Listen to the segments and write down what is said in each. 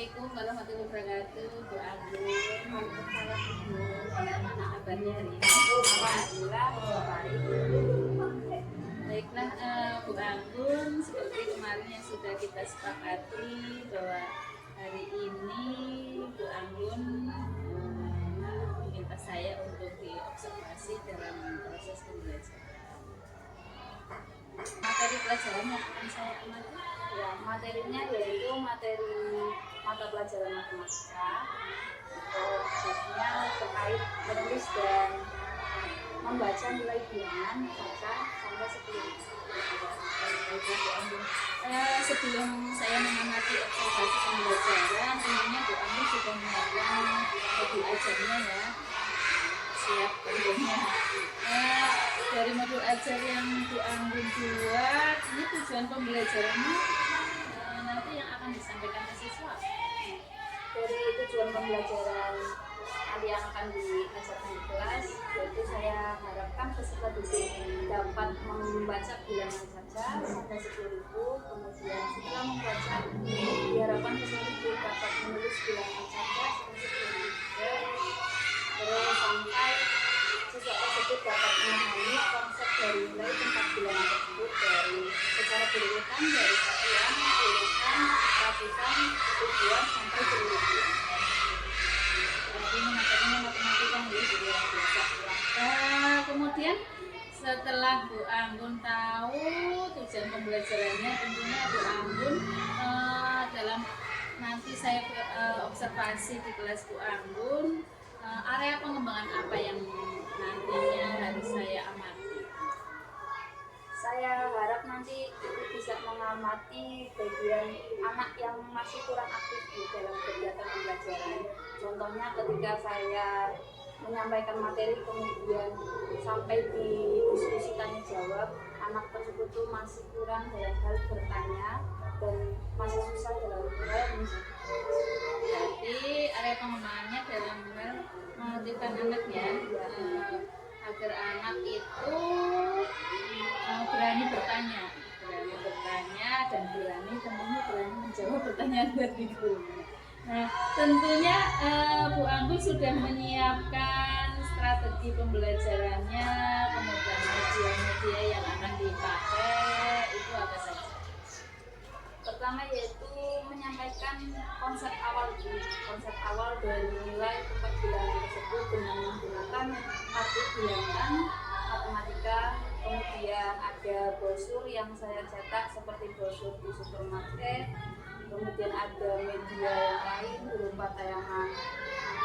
Assalamualaikum warahmatullahi wabarakatuh. Bu Anggun, waalaikumsalam Ibu. Bagaimana kabarnya hari ini? Alhamdulillah baik. Baiklah Bu Anggun, seperti kemarin yang sudah kita sepakati bahwa hari ini Bu Anggun meminta saya untuk diobservasi dalam proses pembelajaran. Materi pelajaran yang akan saya amati, ya materinya yaitu materi mata pelajaran matematika. Khususnya terkait menulis dan membaca nilai bilangan baca sampai 10. Sebelum saya mengamati observasi pembelajaran, tentunya Bu Anggun sudah menyiapkan modul ajarnya ya. Siap tentunya. Dari modul ajar yang Bu Anggun buat, ini tujuan pembelajarannya nanti yang akan disampaikan ke siswa. Dari tujuan pembelajaran nanti yang akan diajarkan di kelas, yaitu saya harapkan peserta didik dapat membaca bilangan saja sampai 10.000, kemudian setelah membaca diharapkan peserta didik dapat menulis bilangan saja sampai 10.000, terus sampai siswa tersebut dapat memahami konsep dari nilai tempat bilangan tersebut dari secara berurutan dari satuan, urutan, ratusan, ribuan sampai triliun. Ini materinya matematika jadi luar biasa. Kemudian setelah Bu Anggun tahu tujuan pembelajarannya, tentunya Bu Anggun dalam nanti saya observasi di kelas Bu Anggun, area pengembangan apa yang nantinya harus saya amati. Saya harap nanti Ibu bisa mengamati bagian anak yang masih kurang aktif di dalam kegiatan pembelajaran. Contohnya ketika saya menyampaikan materi kemudian sampai di diskusi tanya jawab, anak tersebut tuh masih kurang dalam hal bertanya dan masih susah dalam hal jadi area pengembangannya dalam hal mengaktifkan anak ya, agar anak itu berani bertanya dan tentunya berani menjawab pertanyaan dari gurunya. Nah, tentunya Bu Anggun sudah menyiapkan strategi pembelajarannya, kemudian media-media yang akan dipakai itu apa saja? Pertama yaitu menyampaikan konsep awal dari nilai tempat bilangan tersebut dengan menggunakan kartu bilangan matematika. Kemudian ada brosur yang saya cetak seperti brosur di supermarket. Kemudian ada media yang lain berupa tayangan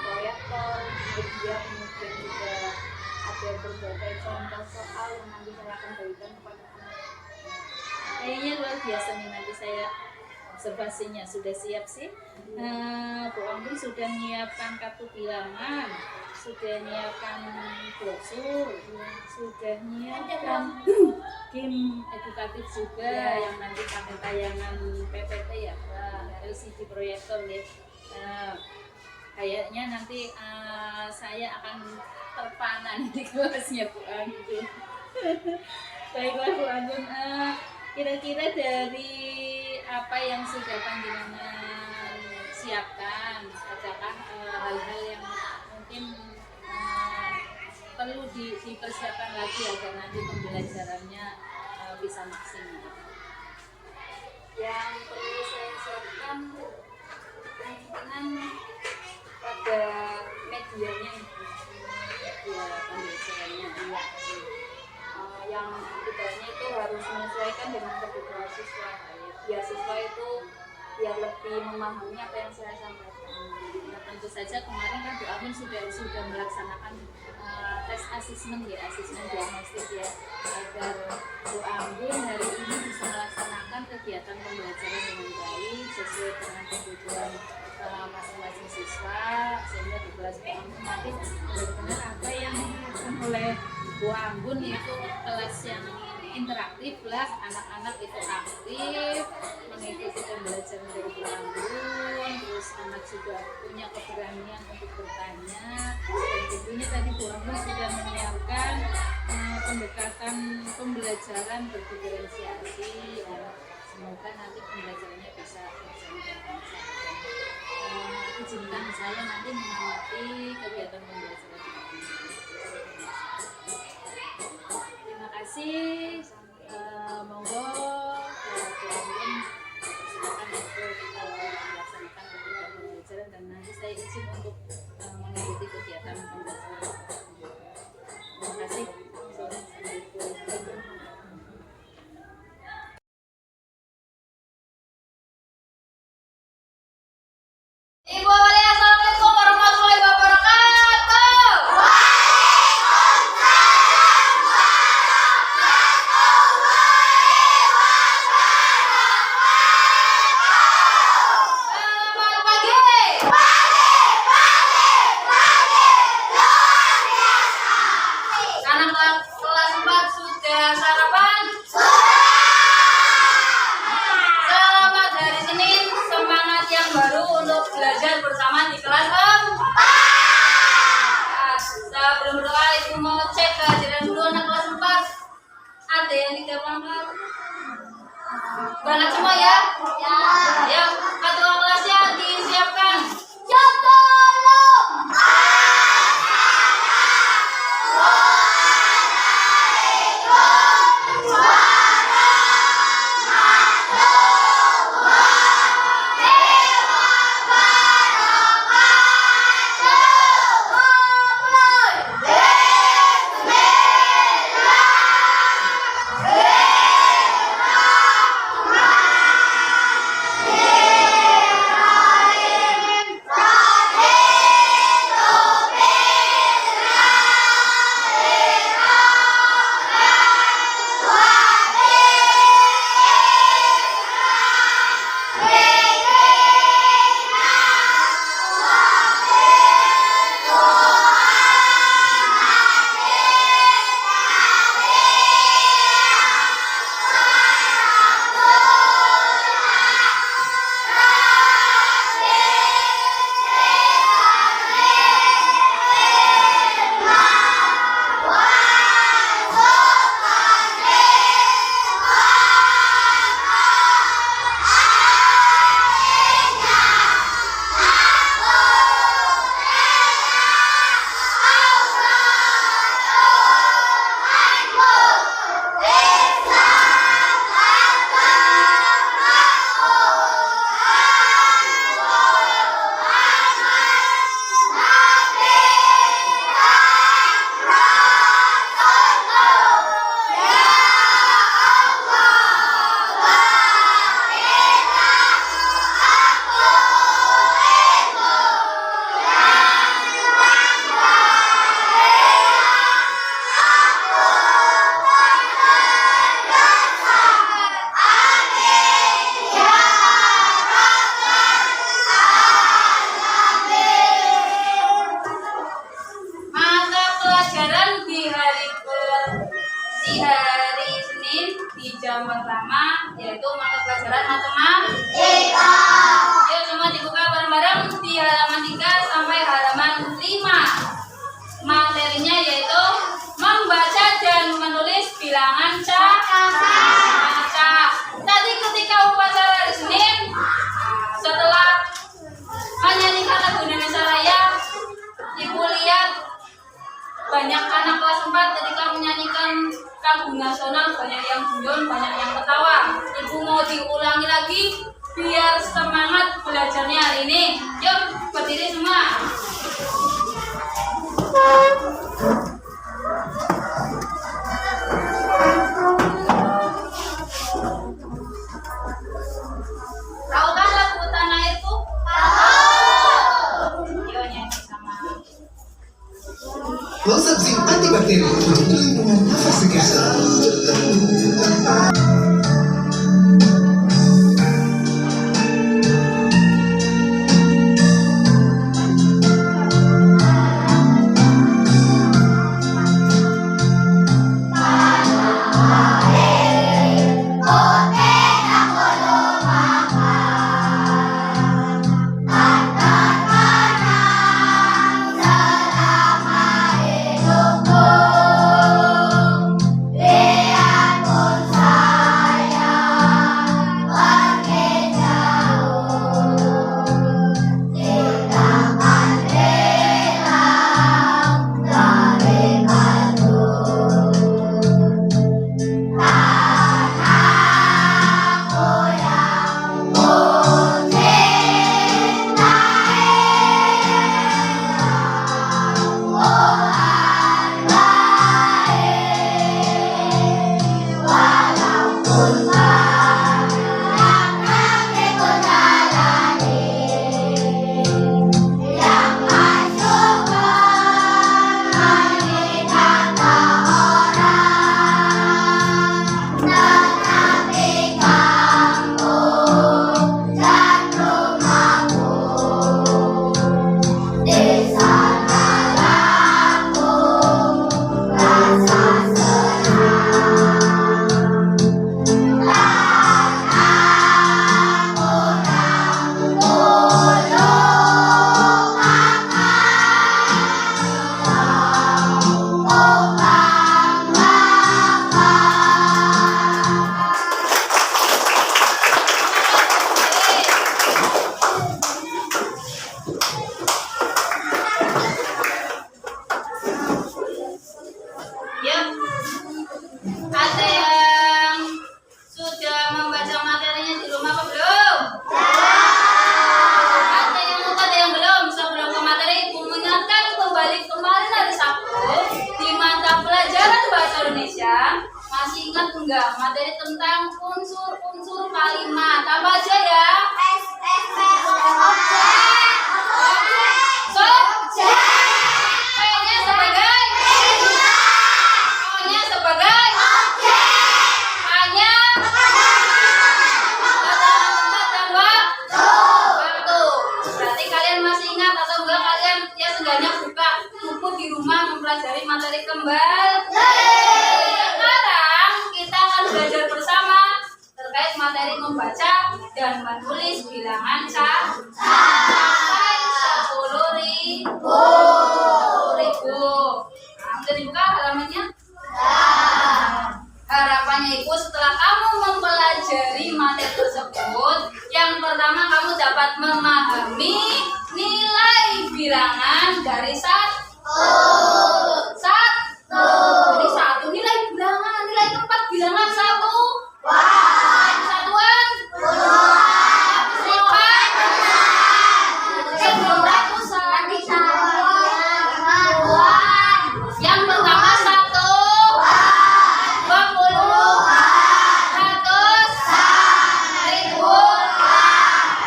proyektor, media, kemudian juga ada berbagai contoh soal yang nanti saya akan berikan kepada anak. Kayaknya luar biasa nih, nanti saya observasinya sudah siap sih. Bu Anggun sudah menyiapkan kartu bilangan, sudah menyiapkan brosur, sudah menyiapkan game edukatif juga yang nanti pakai tayangan PPT ya, LCD proyektor ya. Kayaknya nanti saya akan terpana di kelasnya Bu Anggun. Baiklah Bu Anggun, kira-kira dari apa yang sudah panjenengan siapkan, adakah hal-hal yang mungkin perlu dipersiapkan lagi agar nanti pembelajarannya bisa maksimal? Yang perlu saya siapkan kemungkinan pada medianya, media pembelajarannya yang ibaratnya itu harus menyesuaikan dengan kebutuhan siswa. Biar siswa itu biar lebih memahami apa yang saya sampaikan. Nah, tentu saja kemarin kan Bu Anggun sudah melaksanakan tes asesmen ya, asesmen diagnostik ya, agar Bu Anggun hari ini bisa melaksanakan kegiatan pembelajaran dengan baik sesuai dengan kebutuhan masing-masing siswa, sehingga di kelas Bu Anggun nanti benar-benar apa yang dilakukan oleh Bu Anggun itu kelas yang interaktif lah, anak-anak itu aktif mengikuti pembelajaran dari Bu Anggun, terus anak juga punya keberanian untuk bertanya, dan tentunya tadi Bu Anggun sudah menyiapkan pendekatan pembelajaran berdiferensiasi ya, Semoga nanti pembelajarannya bisa berjalan dengan lancar. Izinkan saya nanti mengamati kegiatan pembelajaran di sini. Terima kasih. Monggo teman-teman silakan untuk melaksanakan kegiatan pembelajaran dan nanti saya izin untuk mengikuti kegiatan pembelajaran. Terima kasih. Assalamualaikum. Ibu Amalia, Assalamualaikum warahmatullahi wabarakatuh. Selamat pagi. Anak kelas 4 sudah sarapan? Selamat hari Senin, semangat yang baru untuk belajar bersama di kelas 4. Sebelum berdoa, ibu mau cek kehadiran dulu anak kelas 4. Ada yang tidak berangkat? Berangkat semua ya? Ya, ketua kelasnya disiapkan. Mata pelajaran di hari Senin di jam pertama yaitu mata pelajaran matematika. Yuk semua dibuka bareng-bareng di halaman 3 sampai halaman 5. Materinya yaitu membaca dan menulis bilangan cak. Tadi ketika upacara hari Senin, setelah menyanyikan lagu Indonesia Raya, ibu lihat banyak anak kelas 4 ketika menyanyikan lagu nasional, banyak yang guyon, banyak yang ketawa. Ibu mau diulangi lagi biar semangat belajarnya hari ini. Yuk berdiri semua. Tahu kan lagu Tanah Airku? Tahu. Yuk nyanyi sama. Close-up zinc antibakteri untuk perlindungan nafas segar. Ya, ada yang sudah membaca materinya di rumah apa belum? Ada yang lupa, ada yang belum. Sebelum ke materi, Ibu mengingatkan kembali kemarin hari Sabtu di mata pelajaran Bahasa Indonesia. Masih ingat enggak materi tentang unsur-unsur kalimat? Apa aja ya? P-nya sebagai O-nya sebagai A-nya kata tempat dan waktu. Berarti kalian masih ingat atau enggak? Kalian ya seenggaknya buka buku di rumah mempelajari materi kembali. Sekarang kita akan belajar bersama terkait materi membaca dan menulis bilangan sampai 10.000. Sudah dibuka halamannya? Harapannya Ibu setelah kamu mempelajari materi tersebut, yang pertama kamu dapat memahami nilai bilangan dari satu. Jadi satu nilai bilangan, nilai tempat bilangan satu. Satuan. Puluhan. Belum ratusan. Yang pertama 1, 20, 100, 1000,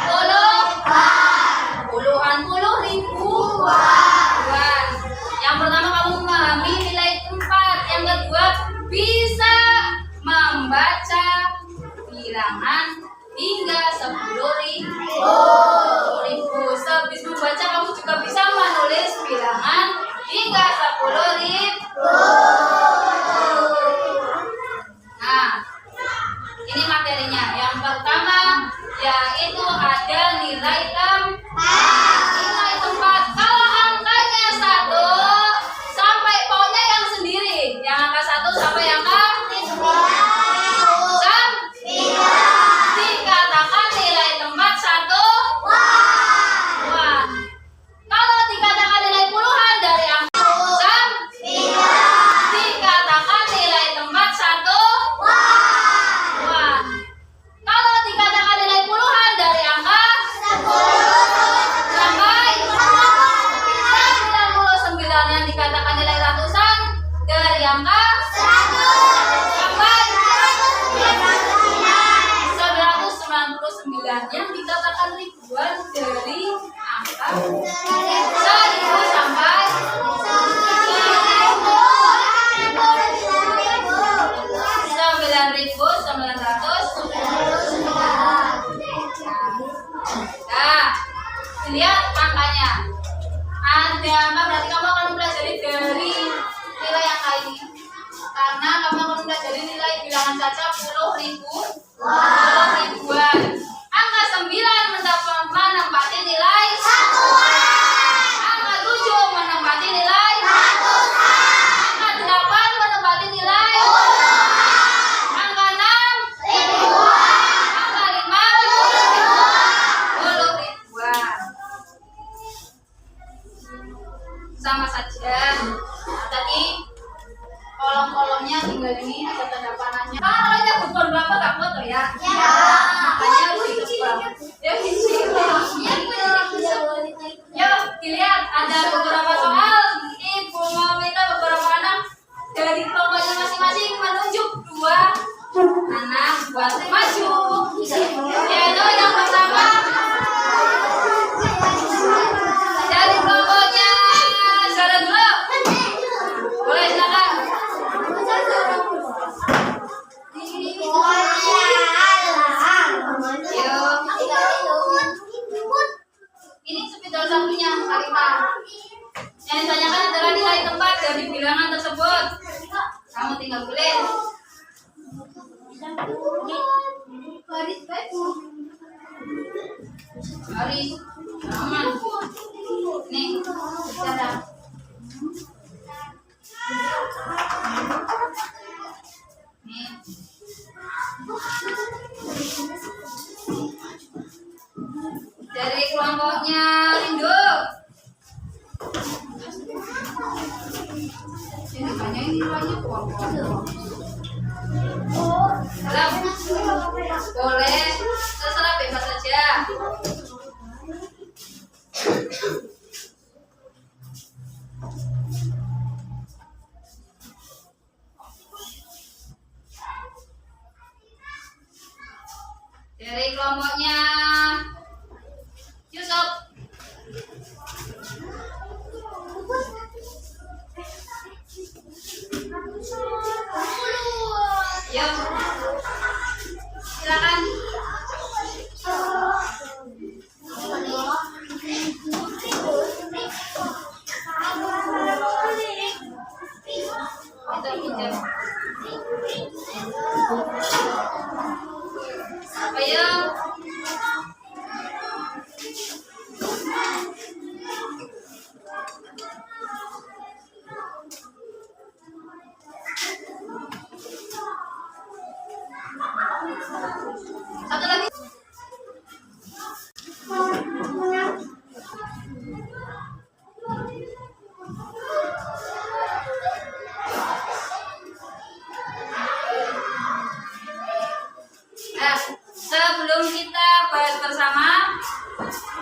10, puluhan, 10.000. Yang pertama kamu memahami nilai tempat. Yang kedua bisa membaca bilangan hingga 10.000. Sehabis membaca kamu juga bisa menulis bilangan hingga 10.000. Nah, ini materinya. Yang pertama yaitu ada nilai tempat. Nilai tempat. Kalau angkanya 1 sampai pokoknya yang sendiri. Yang angka 1 sampai angka 9. Dikatakan nilai tempat 1. Kalau dikatakan nilai puluhan dari angka 9, dikatakan nilai tempat 1. Kalau dikatakan nilai puluhan dari angka 10 sampai 99, yang dikatakan nilai ratusan dari angka 100 sampai 999, yang dikatakan ribuan dari angka 1000 sampai 9.900. Nah, lihat angkanya. Ada angka berarti kamu akan mempelajari dari nilai angka ini. Karena kamu akan mempelajari nilai bilangan saja 10.000, 10.000-an. Angka 9 menempati nilai 1. Angka 7 menempati nilai 1. Angka 8 menempati nilai 1. Angka 6 angka 5 10.000-an. Sama saja. Nah, tadi kolom-kolomnya tinggal ini ada tanda panahnya. Kalau ada beban berapa gak foto ya? Makanya harus ditebak. Ya Yuk dilihat ada beberapa soal. Ibu mau minta beberapa anak dari kelompoknya masing-masing menunjuk 2 anak buat maju. Yaitu yang pertama dari kelompoknya Sarah dulu. Boleh silakan. Ini spidol satunya, Sarita. Yang ditanyakan adalah nilai tempat dari bilangan tersebut. Kamu tinggal pilih. Baris, aman. Nih, cara. Nih. Dari kelompoknya Rindu. Ini banyak nilainya kelompok. Boleh, terserah bebas saja. Dari kelompoknya Yusuf. Yuk, silakan. Itu pinjam. Ayo. Satu lagi. Sebelum kita bahas bersama,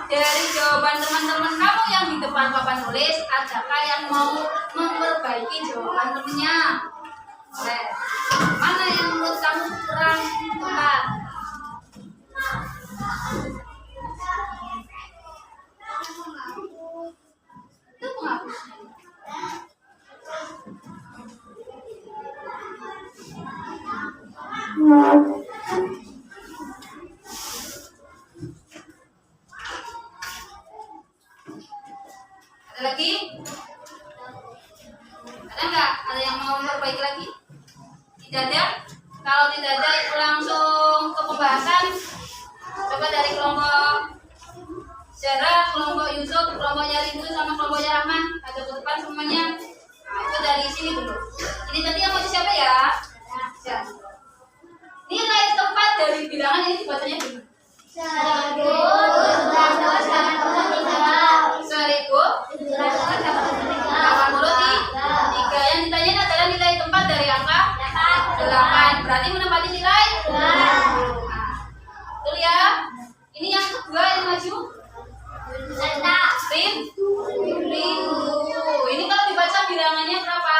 dari jawaban teman-teman kamu yang di depan papan tulis, adakah yang mau memperbaiki jawaban temennya? Boleh. Mana yang menurut kamu kurang tepat? Itu penghapusnya. Ada lagi? Ada nggak? Ada yang mau memperbaiki lagi? Tidak ada? Kalau tidak ada, langsung ke pembahasan. Coba dari kelompok Sarah, kelompok Yusuf, kelompoknya Rindu, sama kelompoknya Rahman. Ada ke depan semuanya. Nah, itu dari sini dulu. Ini tadi yang mau siapa ya? Ya. Nilai tempat dari bilangan ini dibacanya gimana? 1.883. Yang ditanya adalah nilai tempat dari angka 8. Berarti menempati nilai 8. Nah, betul ya. Ini yang kedua yang maju. Rindu. Ini kalau dibaca bilangannya berapa?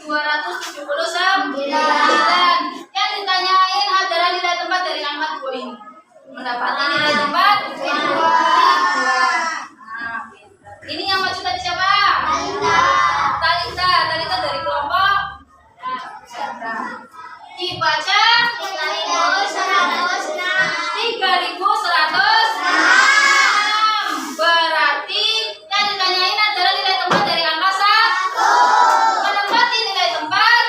2.279. Yang ditanyain adalah nilai tempat dari angka 2 ini. Mendapati nilai tempat 2. Nah, ini yang maju tadi siapa? Talita dari kelompok dibaca 3.106. Berarti yang ditanyain adalah nilai tempat dari angka 1. Menempati nilai tempat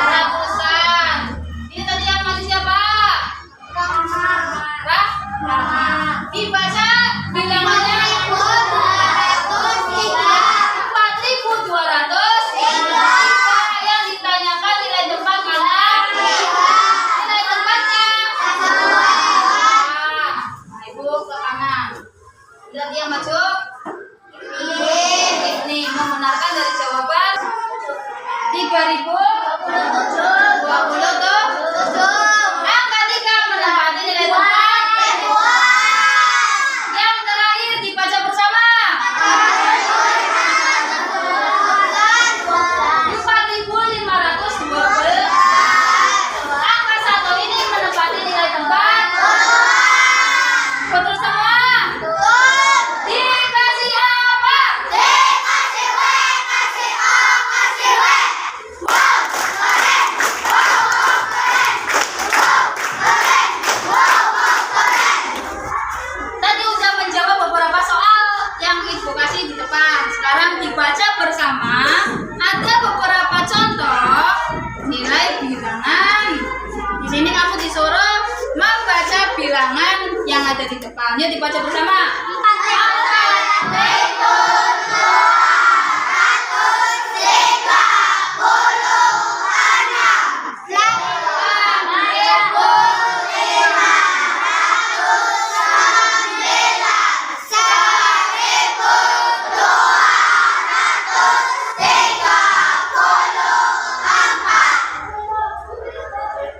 100-an. Ini tadi yang maju siapa? Dibaca bilangannya 4.203. Yang ditanyakan nilai tempat mana? Nilai tempatnya 1. Nah, ibu ke kanan. Lihat yang maju. Ini membenarkan dari jawaban 3.027. Angka 3 menempati nilai tempat. Yang terakhir dibaca bersama. ada di depan. Yuk dibaca bersama.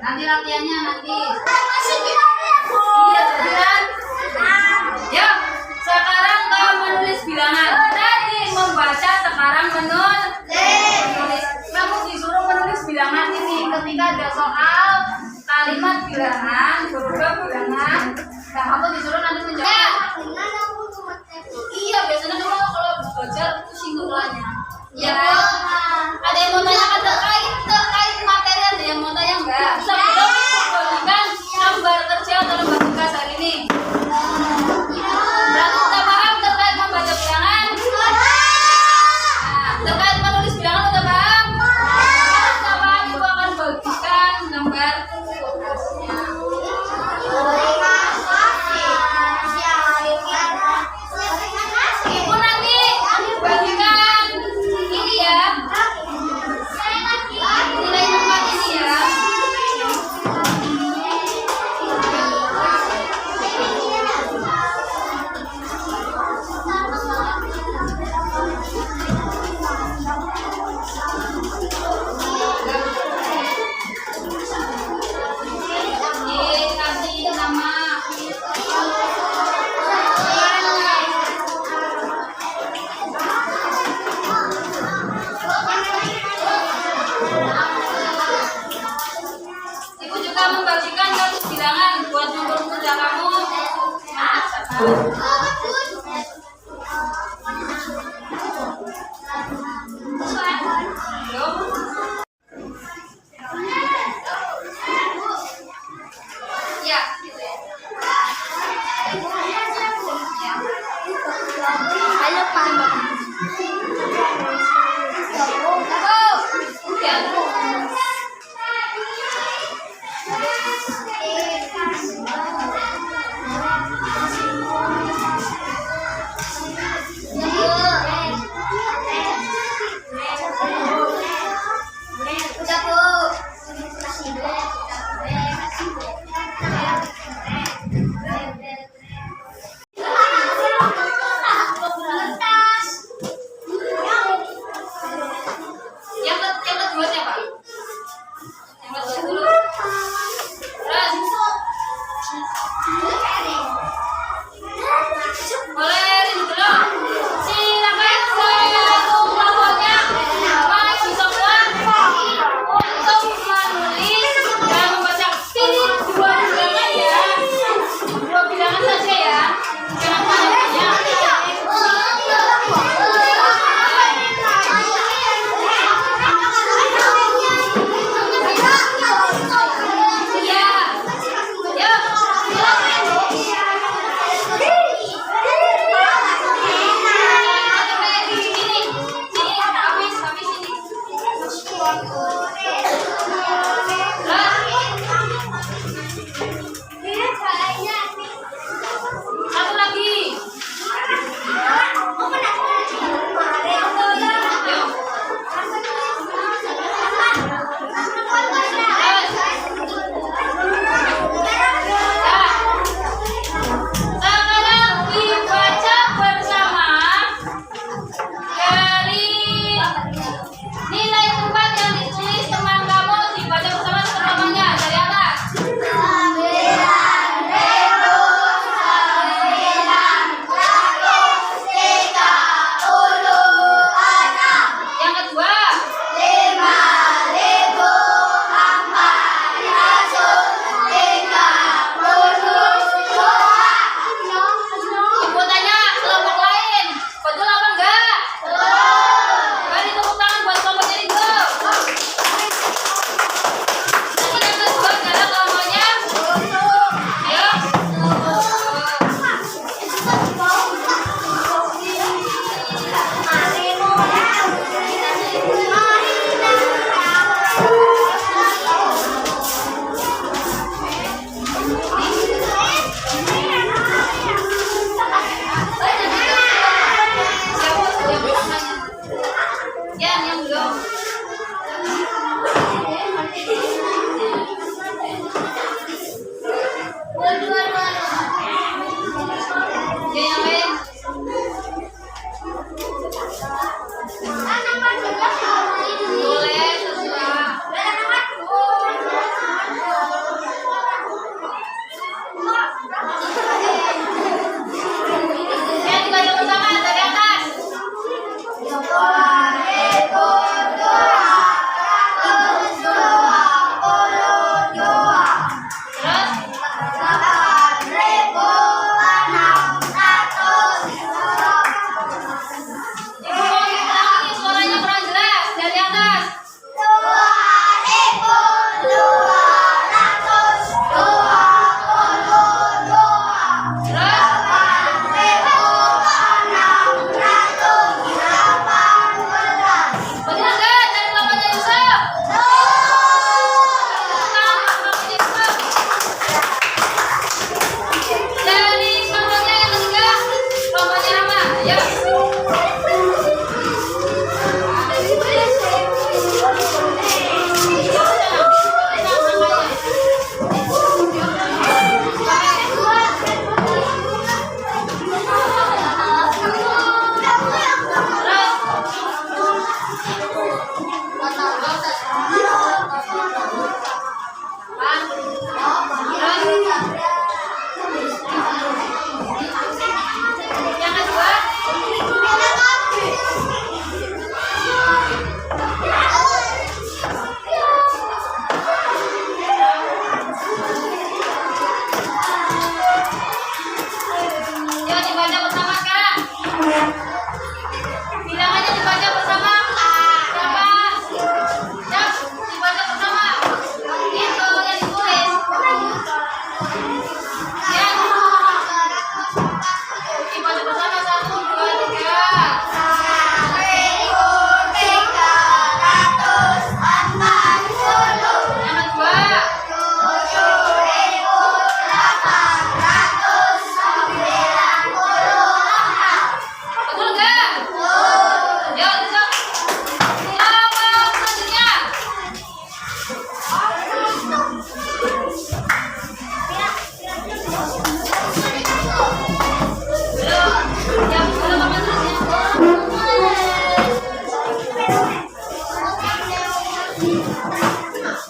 Nanti latihannya nanti. Iya jadian. Yuk, sekarang kau menulis bilangan. Tadi membaca, sekarang menulis. Kamu disuruh menulis bilangan ini ketika ada soal kalimat bilangan, berupa bilangan. Nah, kamu disuruh nanti menjawab. Iya, biasanya kamu kalau habis belajar pusing kepalanya. Iya. Ada yang mau tanya terkait materi, ada yang mau tanya enggak? Sebelum membandingkan lembar kerja atau lembar tugas hari ini. Berarti sudah paham terkait membaca bilangan? Nah, terkait menulis bilangan sudah paham? Sudah paham, ibu akan bagikan lembar tugasnya. Ya. Yang kedua, yuk dibaca bersama sekarang. Bilangannya dibaca bersama. Siapa? Siap, dibaca bersama. Itu yang ditulis. Ya. Dibaca bersama 1, 2, 3. Yang kedua. Betul nggak? Yuk, besok. Jawab selanjutnya. Belum. Yang belum apa tulisnya? Terus.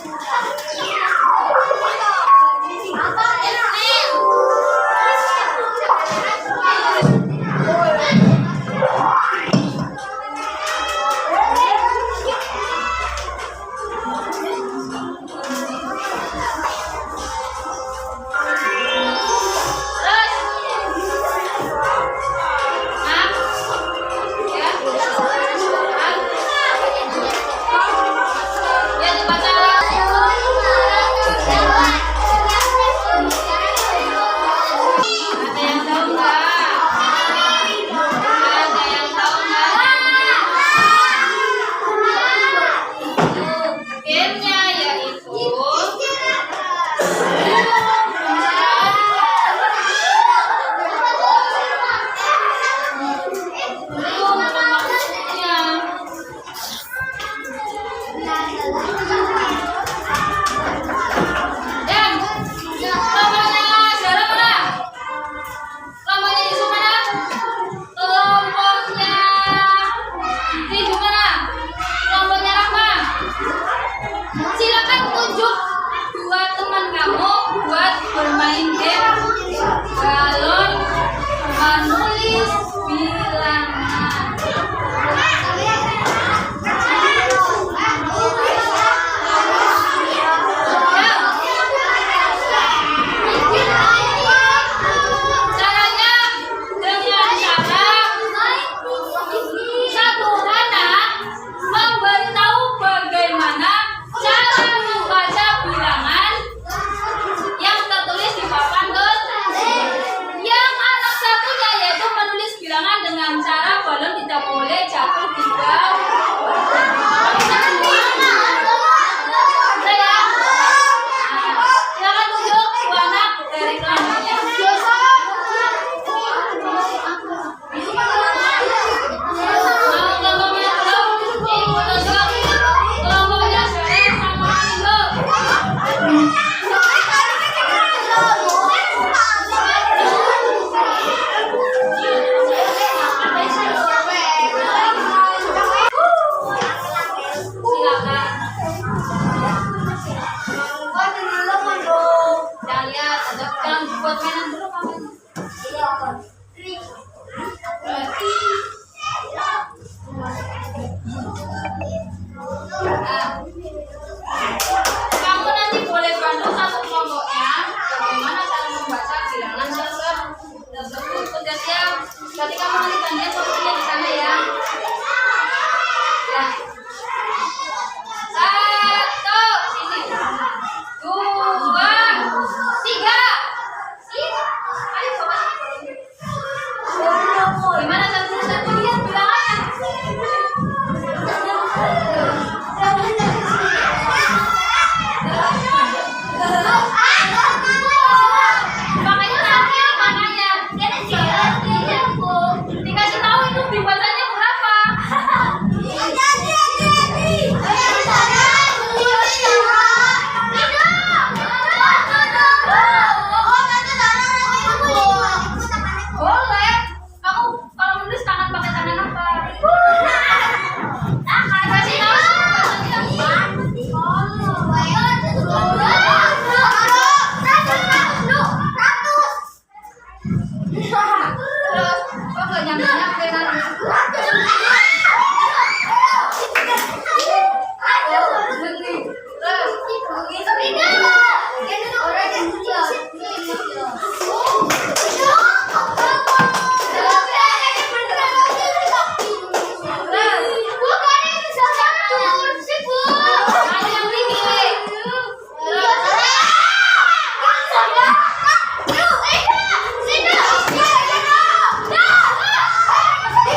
mandinya dengan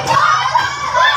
Go!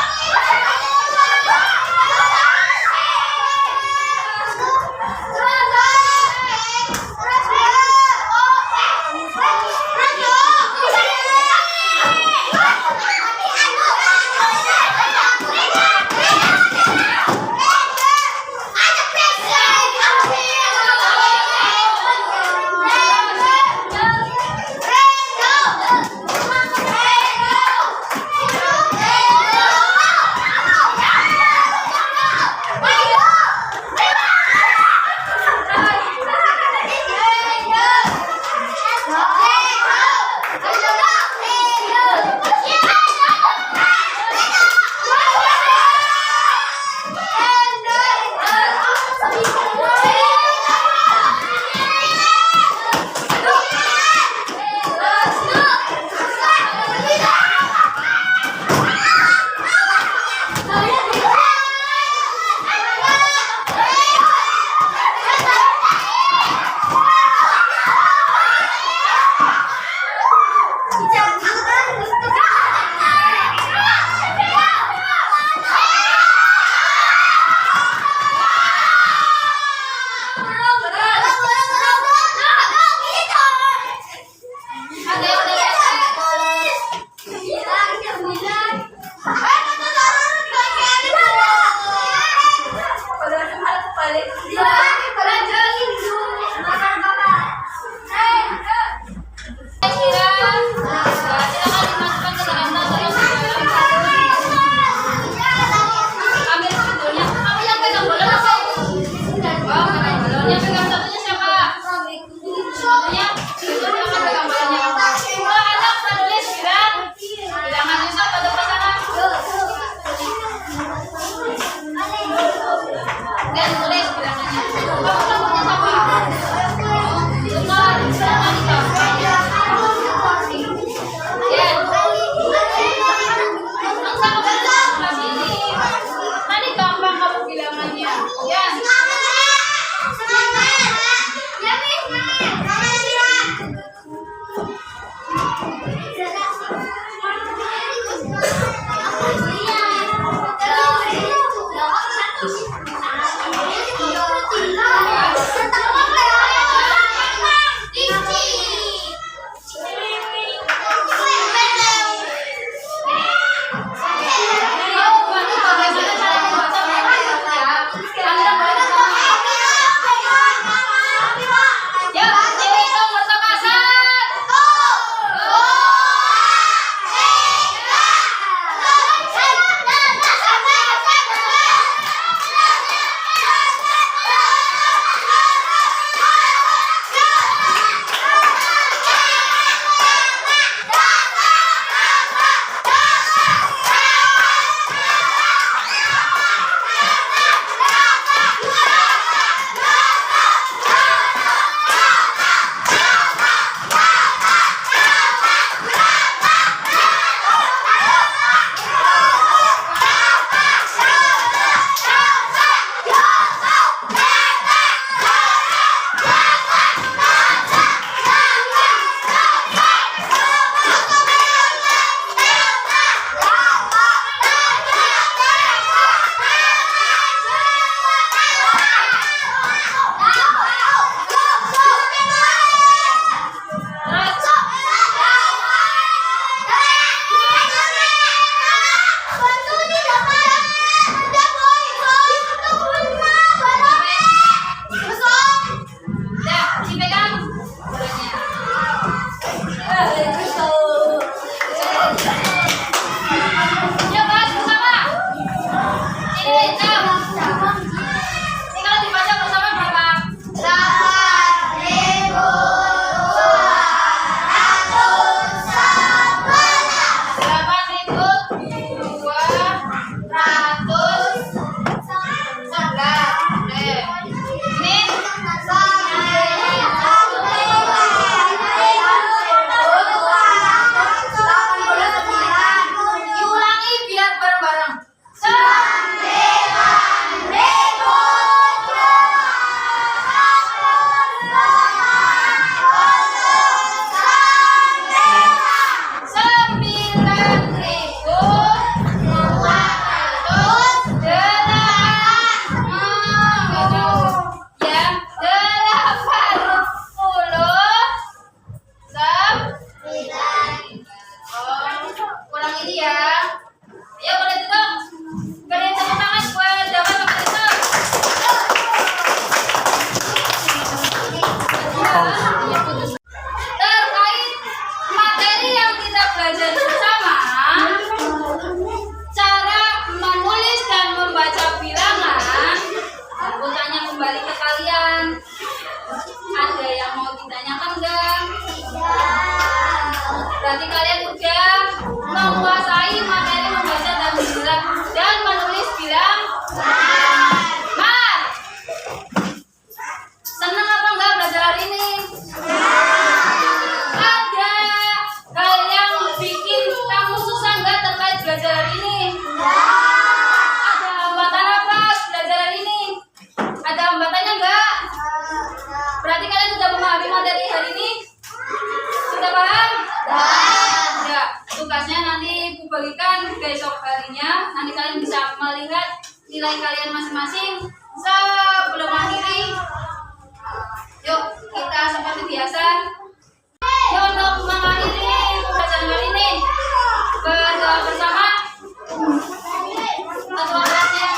ini ya. Ayo boleh duduk. Kalian tepuk tangan buat Dapat Bapak itu. Terkait materi yang kita belajar bersama, cara menulis dan membaca bilangan, aku tanya kembali ke kalian. Ada yang mau ditanyakan enggak? Berarti kalian udah menguasai materi membaca dan menulis bilangan. Senang apa enggak belajar hari ini? Ada hal yang bikin kamu susah enggak terkait belajar hari ini? Ada hambatan apa belajar hari ini? Ada hambatannya enggak? Berarti kalian sudah memahami materi hari ini? Sudah paham? Ya, tugasnya nanti aku bagikan besok harinya. Nanti kalian bisa melihat nilai kalian masing-masing sebelum akhiri. Yuk, kita seperti biasa. Yuk, untuk mengakhiri pembelajaran kali ini, berdoa bersama. Ketua kelasnya.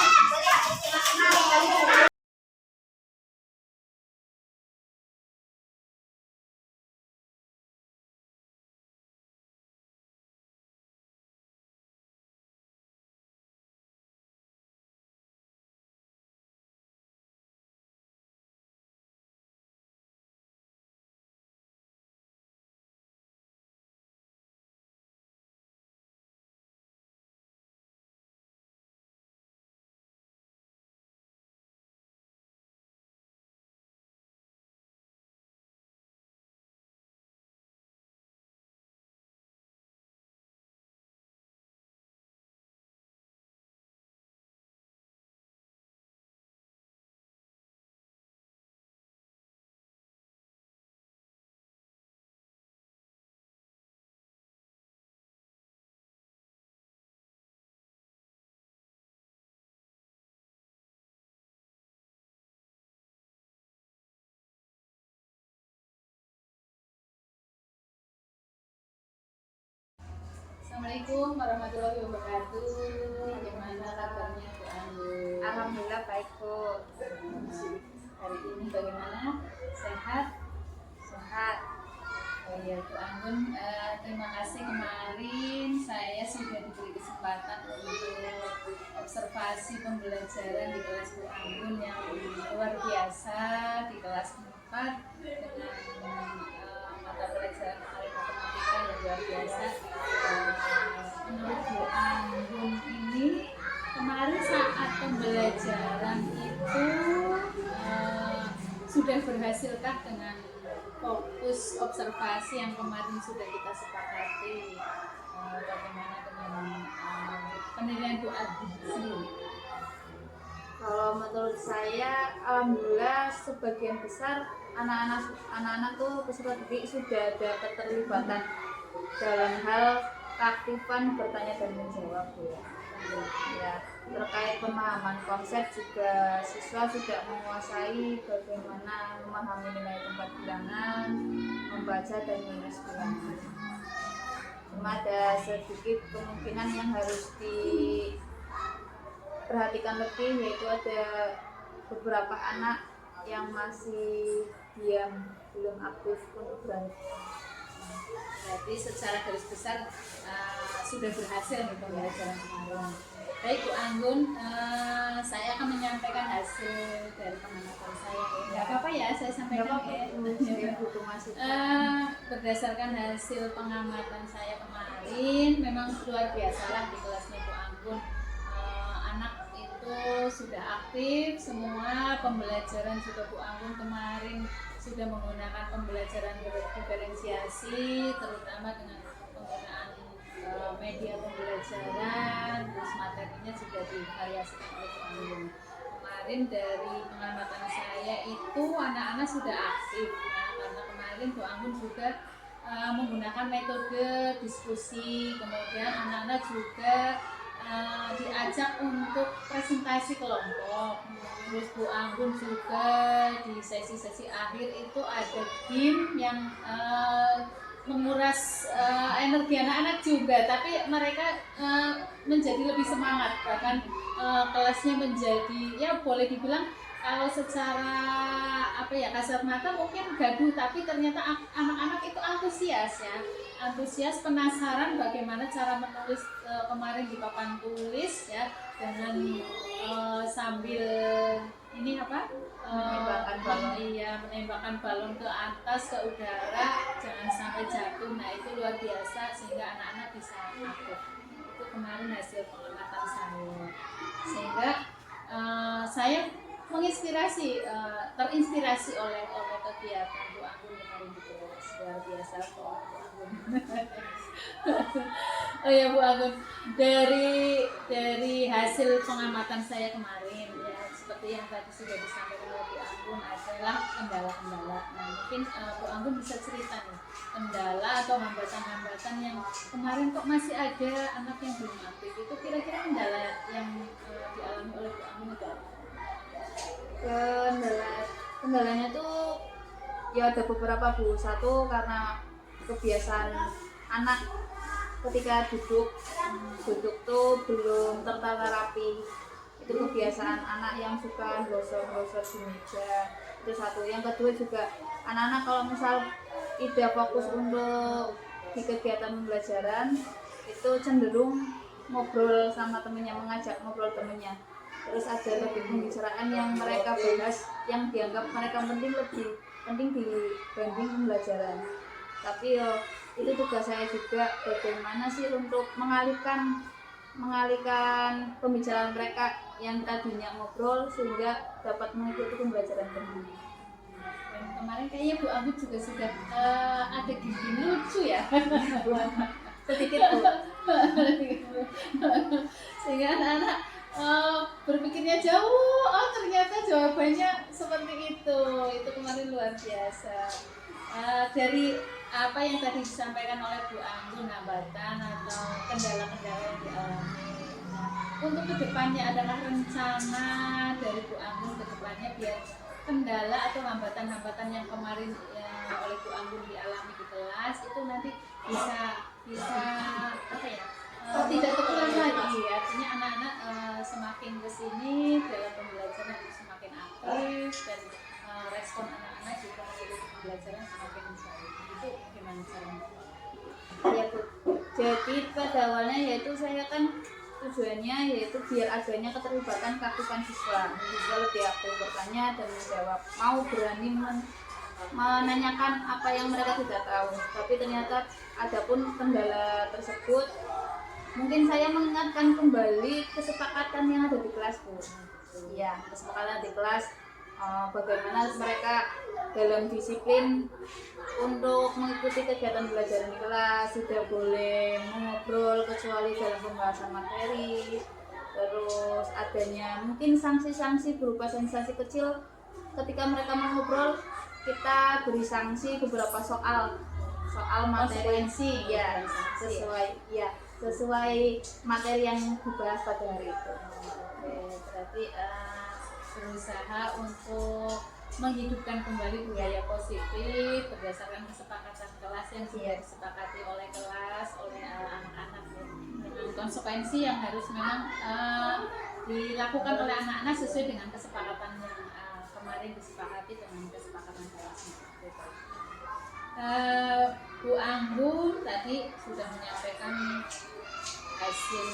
Assalamualaikum warahmatullahi wabarakatuh. Bagaimana kabarnya Bu Anggun? Alhamdulillah baik Bu. Hari ini bagaimana? Sehat? Sehat. Oh iya Bu Anggun, terima kasih kemarin saya sudah diberi kesempatan untuk observasi pembelajaran di kelas Bu Anggun yang luar biasa di kelas 4 dengan mata pelajaran matematika yang luar biasa. Menurut Bu Anggun ini kemarin saat pembelajaran itu sudah berhasilkah dengan fokus observasi yang kemarin sudah kita sepakati? Bagaimana dengan penilaian Bu Anggun sendiri? Kalau menurut saya, alhamdulillah sebagian besar anak-anak tuh peserta didik sudah ada keterlibatan dalam hal keaktifan bertanya dan menjawab Bu. Ya, terkait pemahaman konsep juga siswa sudah menguasai bagaimana memahami nilai tempat bilangan, membaca dan menulis bilangan. Cuma ada sedikit kemungkinan yang harus diperhatikan lebih, yaitu ada beberapa anak yang masih diam, belum aktif untuk belajar. Berarti secara garis besar sudah berhasil nih pembelajaran kemarin. Baik Bu Anggun, saya akan menyampaikan hasil dari pengamatan saya. Nggak apa-apa ya, saya sampaikan berdasarkan hasil pengamatan saya kemarin, memang luar biasa lah di kelasnya Bu Anggun. Anak itu sudah aktif, semua pembelajaran juga Bu Anggun kemarin sudah menggunakan pembelajaran diferensiasi, terutama dengan penggunaan media pembelajaran, terus materinya juga divariasikan oleh Bu Anggun. Kemarin dari pengamatan saya itu anak-anak sudah aktif, karena kemarin Bu Anggun juga menggunakan metode diskusi, kemudian anak-anak juga diajak untuk presentasi kelompok. Terus Bu Anggun juga di sesi-sesi akhir itu ada game yang menguras energi anak-anak juga, tapi mereka menjadi lebih semangat, bahkan kelasnya menjadi ya boleh dibilang kalau secara apa ya kasar mata mungkin gaduh, tapi ternyata anak-anak itu antusias ya, antusias, penasaran bagaimana cara menulis kemarin di papan tulis ya, dengan sambil ini apa Menembakkan balon. iya, menembakkan balon ke atas ke udara jangan sampai jatuh. Nah itu luar biasa sehingga anak-anak bisa aktif. Itu kemarin hasil pengamatan saya, sehingga saya menginspirasi, terinspirasi oleh kegiatan Bu Anggun kemarin di kelas. Luar biasa kok Bu Anggun. Oh ya Bu Anggun, dari hasil pengamatan saya kemarin ya, seperti yang tadi sudah disampaikan oleh Bu Anggun adalah kendala-kendala. Nah mungkin Bu Anggun bisa cerita nih kendala atau hambatan-hambatan yang kemarin kok masih ada anak yang belum aktif, itu kira-kira kendala yang dialami oleh Bu Anggun itu apa? Kendalanya tuh ya ada beberapa Bu. Satu karena kebiasaan anak ketika duduk tuh belum tertata rapi. Itu kebiasaan anak yang suka gosok-gosok di meja. Itu satu. Yang kedua juga anak-anak kalau misal tidak fokus untuk di kegiatan pembelajaran itu cenderung ngobrol sama temennya, mengajak ngobrol temennya. Terus ada topik pembicaraan yang mereka bahas yang dianggap mereka lebih penting dibanding pembelajaran. Tapi itu tugas saya juga, bagaimana sih untuk mengalihkan pembicaraan mereka yang tadinya ngobrol sehingga dapat mengikuti pembelajaran kembali. Dan kemarin kayaknya Bu Anggun juga sudah ada gigi lucu ya. Sedikit Bu. Sehingga anak-anak berpikirnya jauh, oh ternyata jawabannya seperti itu kemarin luar biasa. Dari apa yang tadi disampaikan oleh Bu Anggun, hambatan atau kendala-kendala yang dialami. Nah, untuk kedepannya adakah rencana dari Bu Anggun kedepannya biar kendala atau hambatan-hambatan yang kemarin oleh Bu Anggun dialami di kelas itu nanti bisa apa ya? Tidak terulang lagi, artinya anak-anak semakin kesini dalam pembelajaran semakin aktif dan respon anak-anak juga mengikuti pembelajaran semakin baik. Itu gimana caranya? Ya Bu. Jadi pada awalnya yaitu saya kan tujuannya yaitu biar adanya keterlibatan keaktifan siswa lebih aktif bertanya dan menjawab, mau berani menanyakan apa yang mereka tidak tahu. Tapi ternyata adapun kendala tersebut, mungkin saya mengingatkan kembali kesepakatan yang ada di kelas Bu. Ya, kesepakatan di kelas, bagaimana mereka dalam disiplin untuk mengikuti kegiatan belajar di kelas, tidak boleh mengobrol kecuali dalam pembahasan materi. Terus adanya mungkin sanksi-sanksi berupa sanksi kecil ketika mereka mengobrol, kita beri sanksi beberapa soal materi ya sesuai materi yang dibahas pada hari itu. Oke, berarti berusaha untuk menghidupkan kembali budaya positif berdasarkan kesepakatan kelas yang sudah disepakati oleh kelas, oleh anak-anak ya, dengan konsekuensi yang harus memang dilakukan oleh anak-anak sesuai dengan kesepakatan yang kemarin disepakati dengan kesepakatan kelas. Bu Anggun tadi sudah menyampaikan hasil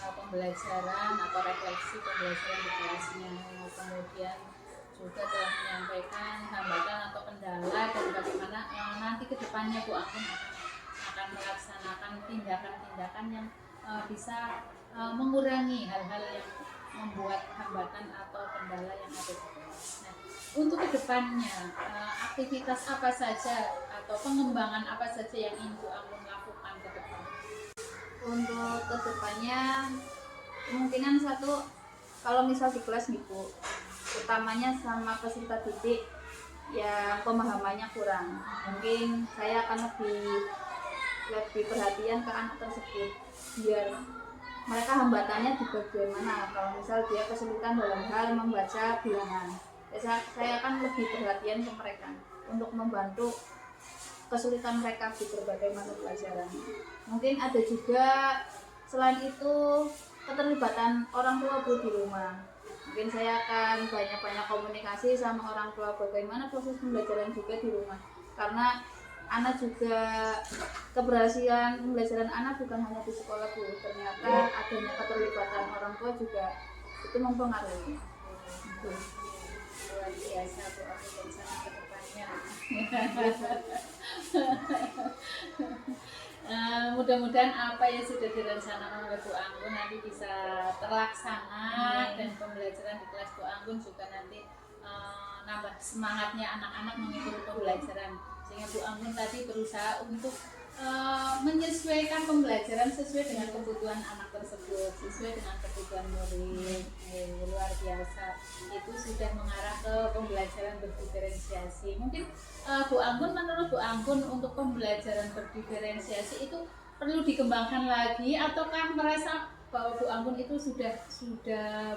pembelajaran atau refleksi pembelajaran di kelasnya, kemudian juga telah menyampaikan hambatan atau kendala dan bagaimana nanti kedepannya Bu Anggun akan melaksanakan tindakan-tindakan yang bisa mengurangi hal-hal yang membuat hambatan atau kendala yang ada di kelas. Nah, untuk kedepannya aktivitas apa saja atau pengembangan apa saja yang ingin Bu Anggun lakukan ke depan? Untuk kedepannya kemungkinan satu, kalau misal di kelas gitu, utamanya sama peserta didik yang pemahamannya kurang, mungkin saya akan lebih perhatian ke anak tersebut biar mereka hambatannya di bagian mana. Kalau misal dia kesulitan dalam hal membaca bilangan, saya akan lebih perhatian ke mereka untuk membantu kesulitan mereka di berbagai mata pelajaran. Mungkin ada juga selain itu keterlibatan orang tua Bu di rumah. Mungkin saya akan banyak-banyak komunikasi sama orang tua bagaimana proses pembelajaran juga di rumah. Karena anak juga keberhasilan pembelajaran anak bukan hanya di sekolah Bu. Ternyata adanya keterlibatan orang tua juga itu mempengaruhi. Luar biasa Bu Anggun rencana ke depannya. Mudah-mudahan apa yang sudah direncanakan oleh Bu Anggun nanti bisa terlaksana dan pembelajaran di kelas Bu Anggun juga nanti nambah semangatnya anak-anak mengikuti pembelajaran, sehingga Bu Anggun tadi berusaha untuk menyesuaikan pembelajaran sesuai dengan kebutuhan anak tersebut, sesuai dengan kebutuhan murid. Luar biasa, itu sudah mengarah ke pembelajaran berdiferensiasi. Mungkin Bu Anggun, menurut Bu Anggun untuk pembelajaran berdiferensiasi itu perlu dikembangkan lagi, ataukah merasa bahwa Bu Anggun itu sudah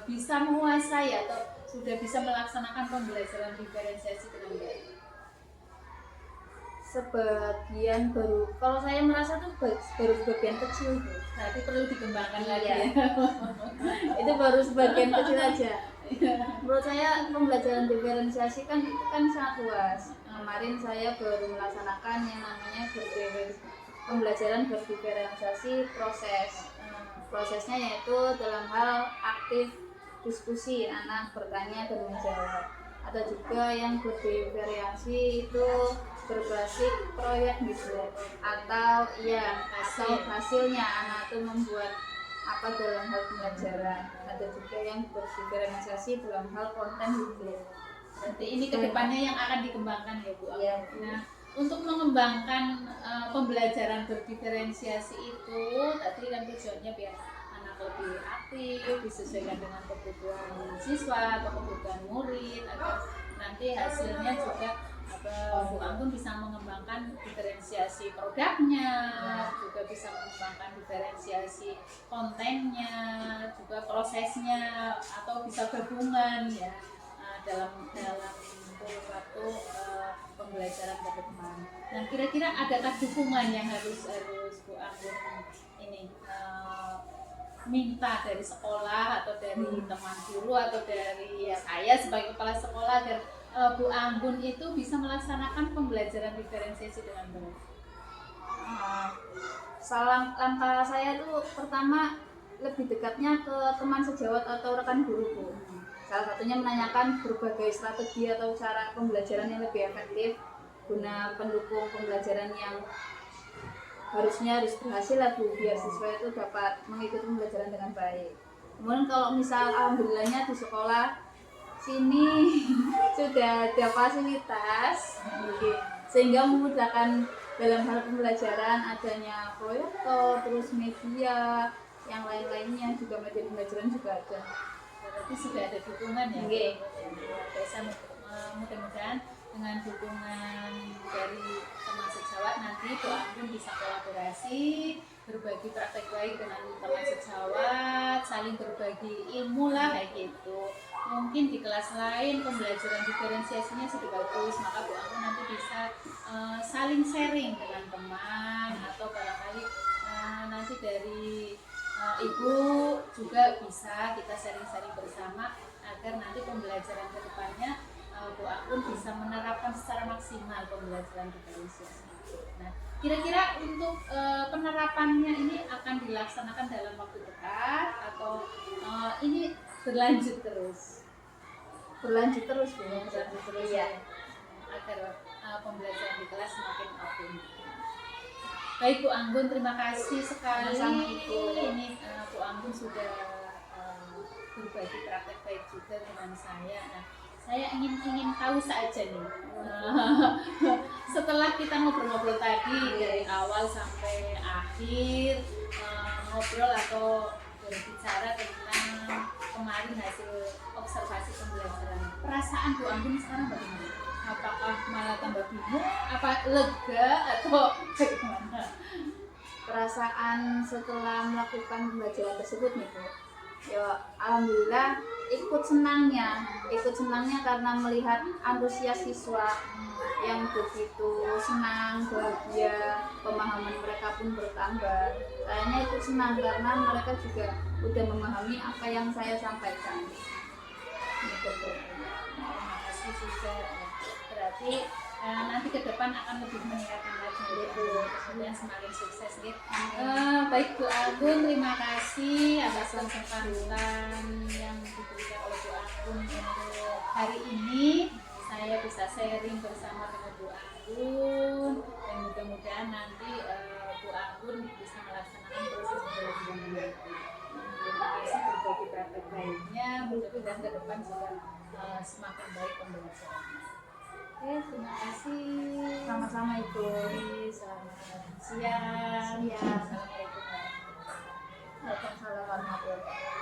bisa menguasai atau sudah bisa melaksanakan pembelajaran diferensiasi dengan baik? Sebagian baru, kalau saya merasa tuh baru sebagian kecil Bu. Berarti perlu dikembangkan lagi Iya. ya. Itu baru sebagian kecil aja. Menurut saya pembelajaran diferensiasi kan itu kan sangat luas. Kemarin saya baru melaksanakan yang namanya pembelajaran berdiferensiasi proses. Prosesnya yaitu dalam hal aktif diskusi, anak bertanya dan menjawab. Ada juga yang berdiferensiasi itu berbasis proyek gitu, atau hasilnya anak itu membuat apa dalam hal pembelajaran. Ada juga yang berdiferensiasi dalam hal konten gitu. Berarti ini kedepannya yang akan dikembangkan ya Bu. Iya. Nah, untuk mengembangkan pembelajaran berdiferensiasi itu tadi kan tujuannya biar anak lebih aktif, disesuaikan dengan kebutuhan siswa atau kebutuhan murid, agar nanti hasilnya juga Bu Anggun bisa mengembangkan diferensiasi produknya, juga bisa mengembangkan diferensiasi kontennya, juga prosesnya, atau bisa gabungan ya dalam kurun waktu pembelajaran ke depan. Dan kira-kira adakah dukungan yang harus Bu Anggun ini minta dari sekolah atau dari teman guru atau dari saya sebagai kepala sekolah agar Bu Anggun itu bisa melaksanakan pembelajaran diferensiasi dengan baik? Langkah saya tuh pertama lebih dekatnya ke teman sejawat atau rekan guru Bu. Salah satunya menanyakan berbagai strategi atau cara pembelajaran yang lebih efektif guna pendukung pembelajaran yang harus berhasil lah Bu, biar siswa itu dapat mengikuti pembelajaran dengan baik. Kemudian kalau misal alhamdulillahnya di sekolah sini sudah ada fasilitas sehingga memudahkan dalam hal pembelajaran, adanya proyektor, terus media yang lain-lainnya, juga media pembelajaran juga ada. Berarti sudah ada dukungan ya. Oke. Biasa mudah-mudahan dengan dukungan dari teman sejawat nanti Bu Anggun bisa kolaborasi, berbagi praktek baik dengan teman sejawat, saling berbagi ilmu lah kayak gitu. Mungkin di kelas lain pembelajaran diferensiasinya sudah bagus, maka Bu Anggun nanti bisa saling sharing dengan teman, atau barangkali nanti dari ibu juga bisa kita sharing-sharing bersama agar nanti pembelajaran ke depannya Bu Anggun bisa menerapkan secara maksimal pembelajaran diferensiasi. Nah, kira-kira untuk penerapannya ini akan dilaksanakan dalam waktu dekat atau ini berlanjut terus? Berlanjut terus Bu. Berlanjut terus Iya. Agar pembelajaran di kelas semakin optimal. Baik Bu Anggun, terima kasih sekali. Sama-sama, Ibu. Ini Bu Anggun sudah berbagi praktek baik juga dengan saya. Nah, saya ingin tahu saja nih, setelah kita ngobrol-ngobrol tadi dari awal sampai akhir, ngobrol atau berbicara tentang kemarin hasil observasi pembelajaran, perasaan Bu Anggun sekarang bagaimana? Apakah malah tambah bingung, apa lega, atau bagaimana? Perasaan setelah melakukan pembelajaran tersebut nih Bu, Ya, alhamdulillah ikut senangnya karena melihat antusias siswa yang begitu senang, bahagia, pemahaman mereka pun bertambah. Kayaknya ikut senang karena mereka juga udah memahami apa yang saya sampaikan. Gitu. Terima kasih juga. Berarti nanti ke depan akan lebih meningkatkan lagi gitu, kemudian semakin sukses gitu. Baik Bu Agun, terima kasih atas kesempatan yang diberikan oleh Bu Agun untuk hari ini. Saya bisa sharing bersama dengan Bu Agun dan mudah-mudahan nanti Bu Agun bisa melaksanakan proses belajar. Terima kasih berbagi praktek baiknya, mudah-mudahan ke depan juga semakin baik pembelajarannya. Oke, terima kasih. Sama-sama Ibu. Selamat siang. Assalamualaikum warahmatullahi wabarakatuh. Waalaikumsalam warahmatullahi wabarakatuh.